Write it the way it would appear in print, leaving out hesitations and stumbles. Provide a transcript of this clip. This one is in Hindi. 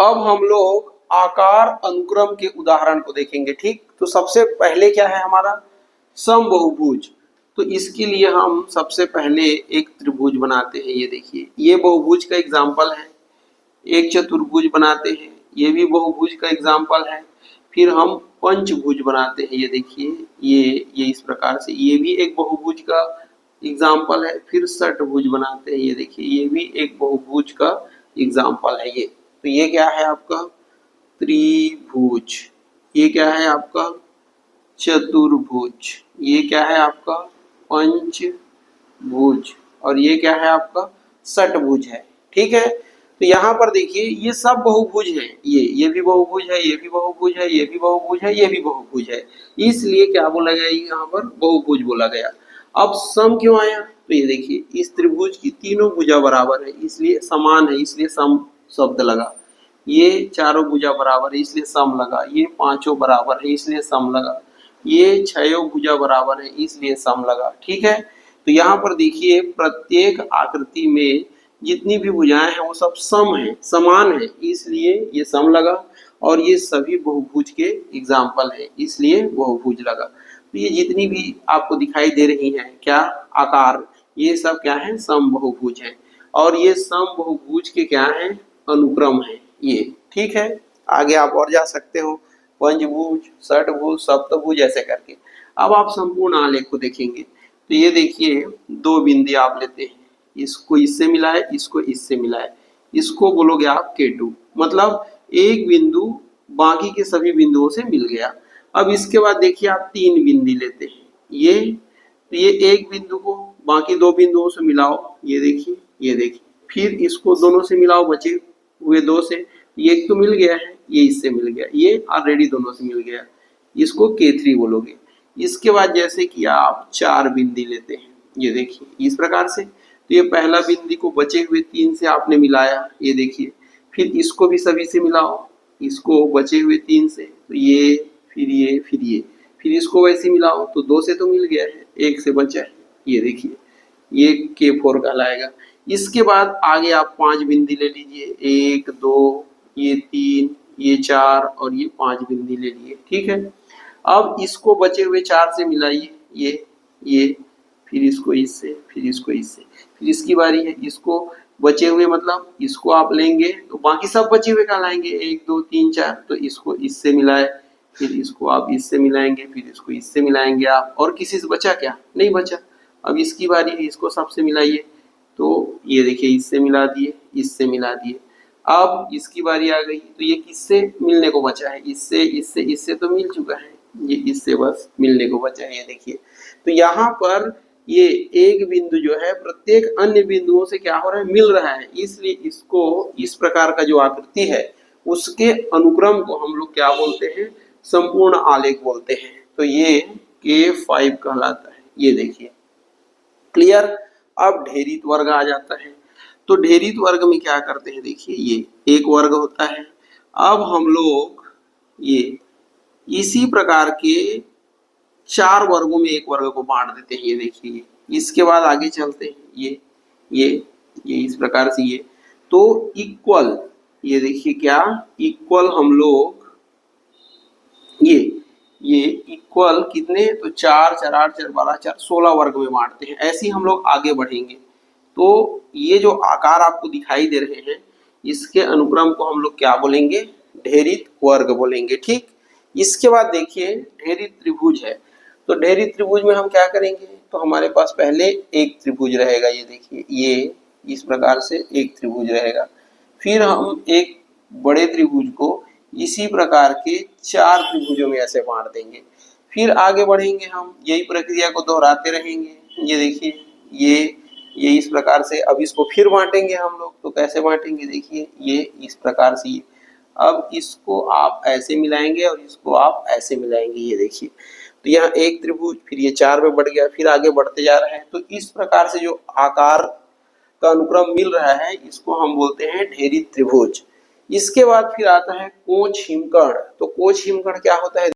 अब हम लोग आकार अनुक्रम के उदाहरण को देखेंगे। ठीक, तो सबसे पहले क्या है हमारा समबहुभुज। तो इसके लिए हम सबसे पहले एक त्रिभुज बनाते हैं। ये देखिए, ये बहुभुज का एग्जाम्पल है। एक चतुर्भुज बनाते हैं, ये भी बहुभुज का एग्जाम्पल है। फिर हम पंचभुज बनाते हैं। ये देखिए, ये इस प्रकार से, ये भी एक बहुभुज का एग्जाम्पल है। फिर षटभुज बनाते हैं। ये देखिए, ये भी एक बहुभुज का एग्जाम्पल है। ये तो ये क्या है आपका त्रिभुज, ये क्या है आपका चतुर्भुज, ये क्या है आपका पंचभुज, और ये क्या है आपका षटभुज है। ठीक है, तो यहाँ पर देखिए ये सब बहुभुज है। ये भी बहुभुज है, ये भी बहुभुज है, ये भी बहुभुज है, ये भी बहुभुज है। इसलिए क्या बोला गया, यहाँ पर बहुभुज बोला गया। अब सम क्यों आया, तो ये देखिए इस त्रिभुज की तीनों भुजा बराबर है, इसलिए समान है, इसलिए सम शब्द लगा। ये चारों भुजा बराबर है, इसलिए सम लगा। ये पांचों बराबर है, इसलिए सम लगा। ये छयों भुजा बराबर है, इसलिए सम लगा। ठीक है, तो यहाँ पर देखिए प्रत्येक आकृति में जितनी भी भुजाएं हैं वो सब सम है, समान है, इसलिए ये सम लगा। और ये सभी बहुभुज के एग्जाम्पल है, इसलिए बहुभुज लगा। तो ये जितनी भी आपको दिखाई दे रही हैं क्या आकार, ये सब क्या है समबहुभुज है। और ये समबहुभुज के क्या है अनुक्रम है ये। ठीक है, आगे आप और जा सकते हो, पंचभुज, षटभुज, सप्तभुज ऐसे करके। अब आप संपूर्ण आलेख को देखेंगे। तो ये देखिए दो बिंदु आप लेते हैं, इसको इससे मिलाए, इसको इससे मिलाए, इसको बोलोगे आप K2, मतलब एक बिंदु बाकी के सभी बिंदुओं से मिल गया। अब इसके बाद देखिए आप तीन बिंदु लेते हैं, तो ये एक बिंदु को बाकी दो बिंदुओं से मिलाओ। ये देखिए, ये देखिए, फिर इसको दोनों से मिलाओ, बचे हुए दो से। ये एक तो मिल गया है, ये इससे मिल गया, ये ऑलरेडी दोनों से मिल गया, इसको K3 बोलोगे। इसके बाद जैसे कि आप चार बिंदु लेते हैं, ये देखिए इस प्रकार से। तो ये पहला बिंदु को बचे हुए तीन से आपने मिलाया, ये देखिए। फिर इसको भी सभी से मिलाओ, इसको बचे हुए तीन से, तो ये, फिर ये, फिर ये, फिर इसको वैसे मिलाओ, तो दो से तो मिल गया है, एक से बचा है, ये देखिए, ये K4 कहलाएगा। इसके बाद आगे आप पांच बिंदु ले लीजिए, एक, दो, ये तीन, ये चार और ये पांच बिंदु ले लिए। ठीक है, अब इसको बचे हुए चार से मिलाइए, ये, फिर इसको इससे, फिर इसको इससे, फिर इसकी बारी है, इसको बचे हुए मतलब इसको आप लेंगे तो बाकी सब बचे हुए कहलाएंगे, एक, दो, तीन, चार। तो इसको इससे मिलाए, फिर इसको आप इससे मिलाएंगे, फिर इसको इससे मिलाएंगे आप, और किसी से बचा क्या, नहीं बचा। अब इसकी बारी है, इसको सबसे मिलाइए, तो ये देखिए इससे मिला दिए, इससे मिला दिए। अब इसकी बारी आ गई, तो ये किससे मिलने को बचा है, इससे, इससे, इससे तो मिल चुका है, ये इससे बस मिलने को बचा है। ये देखिए, तो यहाँ पर ये एक बिंदु जो है प्रत्येक अन्य बिंदुओं से क्या हो रहा है, मिल रहा है, इसलिए इसको इस प्रकार का जो आकृति है उसके अनुक्रम को हम लोग क्या बोलते हैं, संपूर्ण आलेख बोलते हैं। तो ये K5 कहलाता है। ये देखिए क्लियर। अब ढेरित वर्ग आ जाता है। तो ढेरित वर्ग में क्या करते हैं, देखिए ये एक वर्ग होता है। अब हम लोग ये इसी प्रकार के चार वर्गों में एक वर्ग को बांट देते हैं। ये देखिए, इसके बाद आगे चलते हैं, ये इस प्रकार से, ये तो इक्वल, ये देखिए क्या इक्वल, हम लोग ये इक्वल कितने, तो चार, चार, आठ, चार, 12, 4, 16 वर्ग में बांटते हैं। ऐसे ही हम लोग आगे बढ़ेंगे। तो ये जो आकार आपको दिखाई दे रहे हैं इसके अनुक्रम को हम लोग क्या बोलेंगे, ढेरित वर्ग बोलेंगे। ठीक, इसके बाद देखिए ढेरित त्रिभुज है। तो ढेरित त्रिभुज में हम क्या करेंगे, तो हमारे पास पहले एक त्रिभुज रहेगा, ये देखिए, ये इस प्रकार से एक त्रिभुज रहेगा। फिर हम एक बड़े त्रिभुज को इसी प्रकार के चार त्रिभुजों में ऐसे बांट देंगे। फिर आगे बढ़ेंगे, हम यही प्रक्रिया को दोहराते रहेंगे। ये देखिए, ये इस प्रकार से। अब इसको फिर बांटेंगे हम लोग, तो कैसे बांटेंगे, देखिए ये इस प्रकार से। अब इसको आप ऐसे मिलाएंगे और इसको आप ऐसे मिलाएंगे, ये देखिए। तो यहाँ एक त्रिभुज, फिर ये चार में बढ़ गया, फिर आगे बढ़ते जा रहे हैं। तो इस प्रकार से जो आकार का अनुक्रम मिल रहा है इसको हम बोलते हैं ढेरित त्रिभुज। इसके बाद फिर आता है कोच हिमकर्ण। तो कोच हिमकर्ण क्या होता है,